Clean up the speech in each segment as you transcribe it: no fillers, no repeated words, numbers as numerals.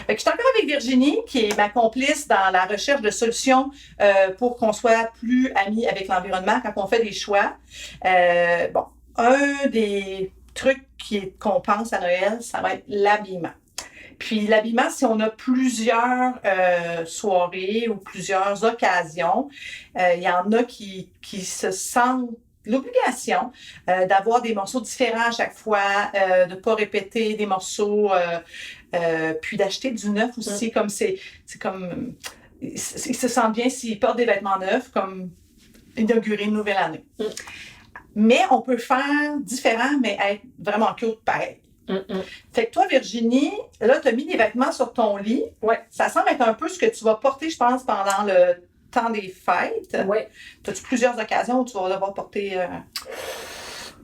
Fait que je suis encore avec Virginie, qui est ma complice dans la recherche de solutions pour qu'on soit plus amis avec l'environnement quand on fait des choix. Bon, un des trucs qu'on pense à Noël, ça va être l'habillement. Puis l'habillement, si on a plusieurs soirées ou plusieurs occasions, il y en a qui se sentent l'obligation d'avoir des morceaux différents à chaque fois, de ne pas répéter des morceaux, puis d'acheter du neuf aussi, comme c'est comme... Ils se sentent bien s'ils portent des vêtements neufs, comme inaugurer une nouvelle année. Mais on peut faire différent, mais être vraiment cute pareil. Fait que toi, Virginie, là, tu as mis des vêtements sur ton lit. Ouais. Ça semble être un peu ce que tu vas porter, je pense, pendant le temps des fêtes. Ouais. As-tu plusieurs occasions où tu vas devoir porter...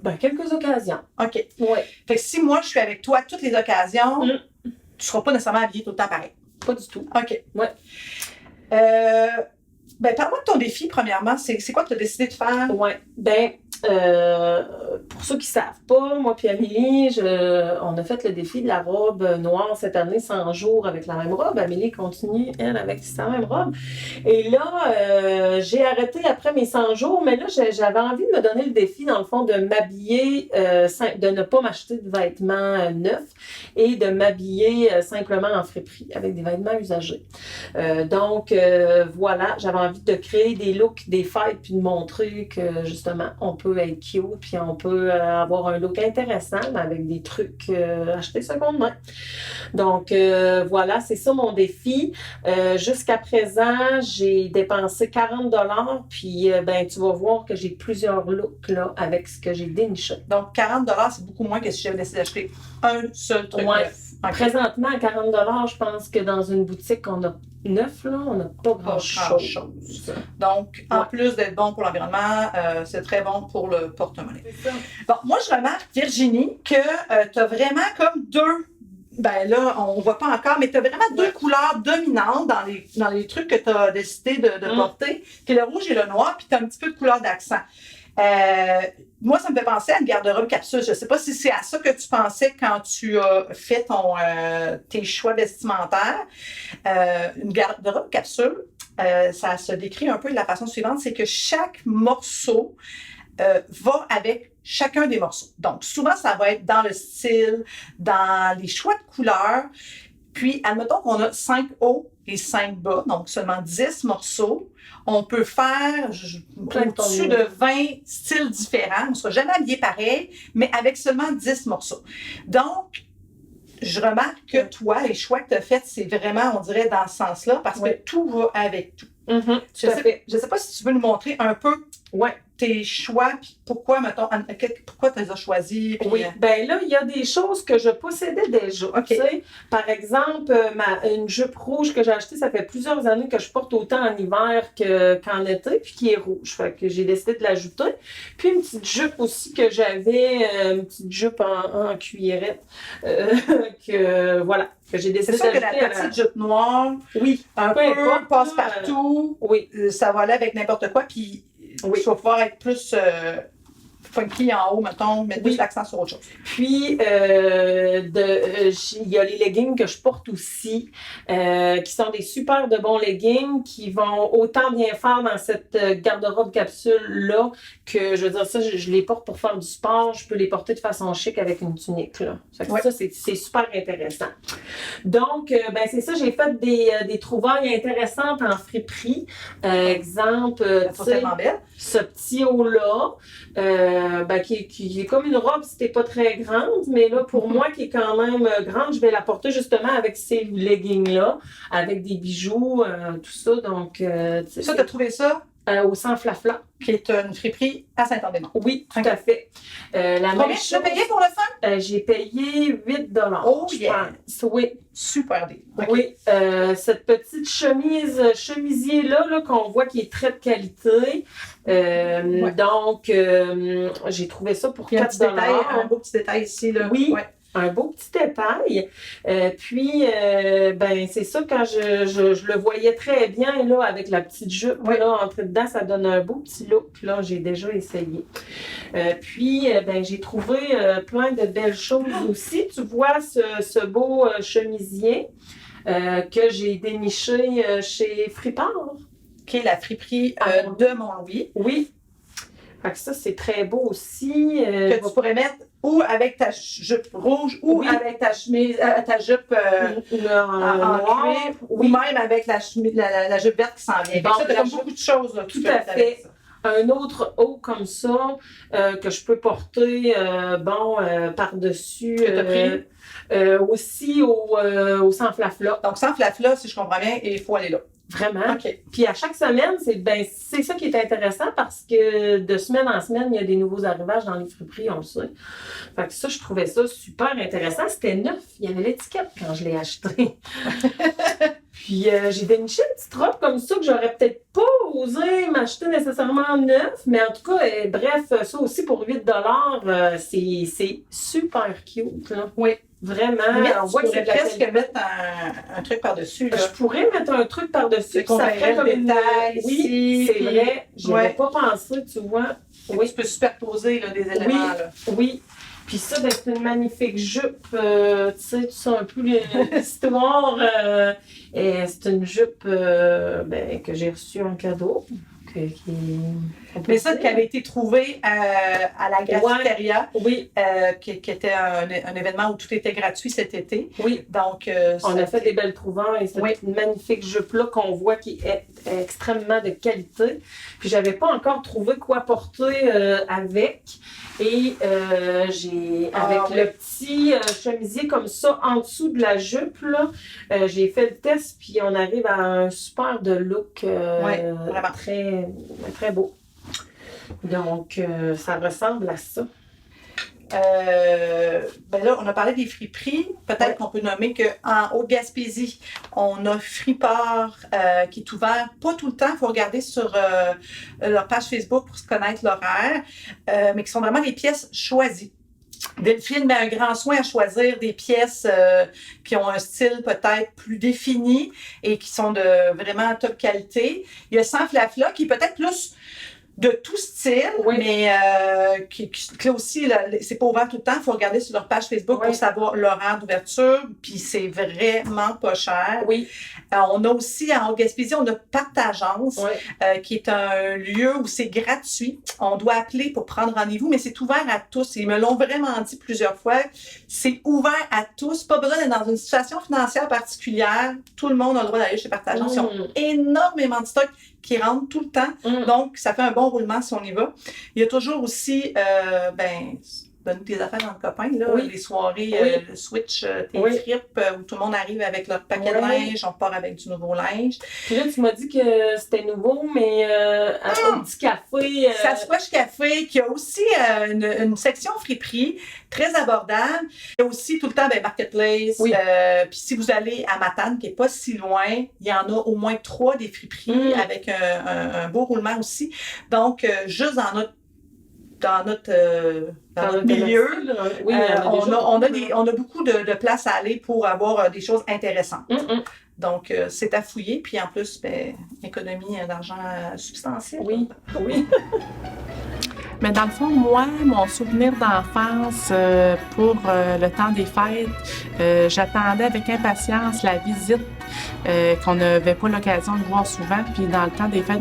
Ben, quelques occasions. OK. Ouais. Fait que si moi, je suis avec toi à toutes les occasions, tu ne seras pas nécessairement habillée tout le temps pareil. Pas du tout. OK. Ouais. Ben, parle-moi de ton défi, premièrement. C'est quoi que tu as décidé de faire? Ouais. Ben, pour ceux qui ne savent pas, moi et Amélie, on a fait le défi de la robe noire cette année, 100 jours avec la même robe. Amélie continue, elle, avec sa même robe. Et là, j'ai arrêté après mes 100 jours, mais là, j'avais envie de me donner le défi, dans le fond, de m'habiller, de ne pas m'acheter de vêtements neufs et de m'habiller simplement en friperie, avec des vêtements usagés. Donc, voilà, j'avais envie de créer des looks, des fêtes, puis de montrer que, justement, on peut être cute, puis on peut avoir un look intéressant, mais avec des trucs achetés seconde main. Donc, voilà, c'est ça mon défi. Jusqu'à présent, j'ai dépensé 40 $, puis ben, tu vas voir que j'ai plusieurs looks là, avec ce que j'ai déniché. Donc, 40 $, c'est beaucoup moins que si j'avais décidé d'acheter un seul truc. Ouais. Okay. Présentement, à 40 $, je pense que dans une boutique qu'on a neuf, là, on n'a pas grand-chose. Donc, en plus d'être bon pour l'environnement, c'est très bon pour le porte-monnaie. C'est ça. Bon, moi, je remarque, Virginie, que tu as vraiment comme deux... Ben là, on ne voit pas encore, mais tu as vraiment deux couleurs dominantes dans les trucs que tu as décidé de porter. Puis le rouge et le noir, puis tu as un petit peu de couleur d'accent. Moi, ça me fait penser à une garde-robe capsule. Je ne sais pas si c'est à ça que tu pensais quand tu as fait tes choix vestimentaires. Une garde-robe capsule, ça se décrit un peu de la façon suivante, c'est que chaque morceau va avec chacun des morceaux. Donc, souvent, ça va être dans le style, dans les choix de couleurs. Puis, admettons qu'on a 5 hauts et 5 bas, donc seulement 10 morceaux. On peut faire au-dessus de 20 styles différents. On ne sera jamais habillé pareil, mais avec seulement 10 morceaux. Donc, je remarque que toi, les choix que tu as faits, c'est vraiment, on dirait, dans ce sens-là, parce que tout va avec tout. Je ne sais pas si tu veux nous montrer un peu tes choix, puis pourquoi, mettons, pourquoi tu les as choisis. Puis, oui, ben là, il y a des choses que je possédais déjà. Tu sais, par exemple, une jupe rouge que j'ai achetée, ça fait plusieurs années que je porte autant en hiver qu'en été, puis qui est rouge. Fait que j'ai décidé de l'ajouter. Puis une petite jupe aussi que j'avais, une petite jupe en cuillerette, que voilà. Que j'ai décidé c'est sûr que la petite jupe noire, un peu passe-partout, ça va aller avec n'importe quoi, puis tu vas pouvoir être plus funky en haut, mettons, mettre plus l'accent sur autre chose. Puis, il y a les leggings que je porte aussi, qui sont des super de bons leggings qui vont autant bien faire dans cette garde-robe capsule-là que, je veux dire, ça, je les porte pour faire du sport. Je peux les porter de façon chic avec une tunique, là. Ça, c'est super intéressant. Donc, ben c'est ça, j'ai fait des trouvailles intéressantes en friperie. Exemple, tu sais, ce petit haut-là, qui est comme une robe si t'es pas très grande, mais là, pour moi, qui est quand même grande, je vais la porter justement avec ces leggings-là, avec des bijoux, tout ça. Donc, ça, t'as trouvé ça? Au Sans Flafla. Qui est une friperie à Saint-André-Mont. Oui, tout à fait. Combien tu as payé pour le fun? J'ai payé 8 $. Oh yeah! Oui. Super deal. Okay. Oui, cette petite chemisier-là qu'on voit qui est très de qualité. Donc, j'ai trouvé ça pour 4 $. Un beau petit détail ici. Là. Oui. Ouais. Un beau petit détail. Puis, c'est ça, quand je le voyais très bien, là, avec la petite jupe, là, entrée dedans, ça donne un beau petit look. Là, j'ai déjà essayé. Puis, j'ai trouvé plein de belles choses aussi. Tu vois ce beau chemisier que j'ai déniché chez Fripart. Qui est la friperie de Mont-Louis. Oui. Fait que ça, c'est très beau aussi. Que tu pourrais mettre ou avec ta jupe rouge ou avec ta chemise, ta jupe en cuir, ou même avec la jupe verte qui s'en vient. Bon, ça, tu as beaucoup de choses. Là, tout à fait. Un autre haut comme ça que je peux porter par-dessus. Aussi au sans flafla. Donc, sans flafla, si je comprends bien, il faut aller là. Vraiment. Okay. Puis à chaque semaine, c'est ça qui est intéressant parce que de semaine en semaine, il y a des nouveaux arrivages dans les friperies, on le sait. Fait que ça, je trouvais ça super intéressant. C'était neuf. Il y avait l'étiquette quand je l'ai acheté. Puis j'ai déniché une petite robe comme ça que j'aurais peut-être pas osé m'acheter nécessairement neuf. Mais en tout cas, bref, ça aussi pour 8$, c'est super cute. Là. Oui. Vraiment. Mais on voit que c'est presque mettre un truc par-dessus. Là. Je pourrais mettre un truc par-dessus. Ça ferait comme une taille. Oui, c'est vrai. Je n'avais pas pensé, tu vois. Oui, tu peux superposer là, des éléments. Là. Oui. Puis ça, c'est une magnifique jupe. Tu sais, tu sais un peu l'histoire. C'est une jupe que j'ai reçue en cadeau. Mais ça, qui avait été trouvé à la Graffiteria, qui était un événement où tout était gratuit cet été. Oui. Donc, on a fait des belles trouvailles. C'est une magnifique jupe-là qu'on voit qui est extrêmement de qualité. Puis, j'avais pas encore trouvé quoi porter avec. Et avec le petit chemisier comme ça en dessous de la jupe, là, j'ai fait le test, puis on arrive à un super de look très, très beau. Donc, ça ressemble à ça. Là, on a parlé des friperies. Peut-être qu'on peut nommer qu'en Haute-Gaspésie, on a Fripart qui est ouvert pas tout le temps. Il faut regarder sur leur page Facebook pour se connaître l'horaire, mais qui sont vraiment des pièces choisies. Delphine met un grand soin à choisir des pièces qui ont un style peut-être plus défini et qui sont de vraiment top qualité. Il y a Sans Flafla qui est peut-être plus de tout style, mais qui aussi, là, c'est pas ouvert tout le temps. Il faut regarder sur leur page Facebook pour savoir l'horaire d'ouverture. Puis c'est vraiment pas cher. Oui. On a aussi, en Haute-Gaspésie, on a Partagence, qui est un lieu où c'est gratuit. On doit appeler pour prendre rendez-vous, mais c'est ouvert à tous. Ils me l'ont vraiment dit plusieurs fois. C'est ouvert à tous. Pas besoin d'être dans une situation financière particulière. Tout le monde a le droit d'aller chez Partagence. Ils ont énormément de stocks qui rentrent tout le temps. Donc, ça fait un bon roulement si on y va. Il y a toujours aussi, donne tes affaires dans le copain, là, les soirées le Switch, tes tripes, où tout le monde arrive avec leur paquet de linge, on part avec du nouveau linge. Puis là, tu m'as dit que c'était nouveau, mais un petit café. Ça Squash Café, qui a aussi une section friperie très abordable. Il y a aussi tout le temps Marketplace. Puis si vous allez à Matane, qui n'est pas si loin, il y en a au moins 3 des friperies avec un beau roulement aussi. Donc, juste dans notre milieu, on a beaucoup de place à aller pour avoir des choses intéressantes. Donc, c'est à fouiller. Puis en plus, économie d'argent substantiel. Oui. Mais dans le fond, moi, mon souvenir d'enfance pour le temps des fêtes, j'attendais avec impatience la visite qu'on n'avait pas l'occasion de voir souvent. Puis dans le temps des fêtes,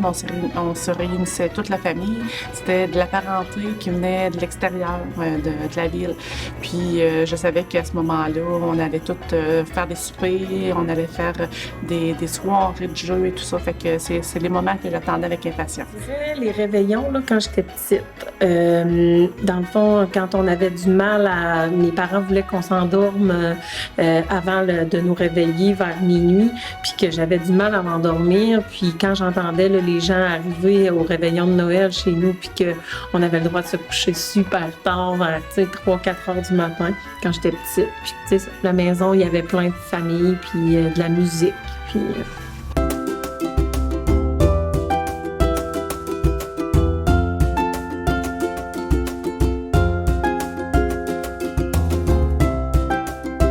on se réunissait toute la famille. C'était de la parenté qui venait de l'extérieur de la ville. Puis je savais qu'à ce moment-là, on allait toutes faire des soupers, on allait faire des soirées de jeux et tout ça. Fait que c'est les moments que j'attendais avec impatience. Les réveillons, là, quand j'étais petite, dans le fond, quand on avait du mal mes parents voulaient qu'on s'endorme avant de nous réveiller vers minuit, puis que j'avais du mal à m'endormir. Puis quand j'entendais les gens arriver au réveillon de Noël chez nous, puis qu'on avait le droit de se coucher super tard, vers 3-4 heures du matin, quand j'étais petite. Puis la maison, il y avait plein de familles, puis de la musique. Puis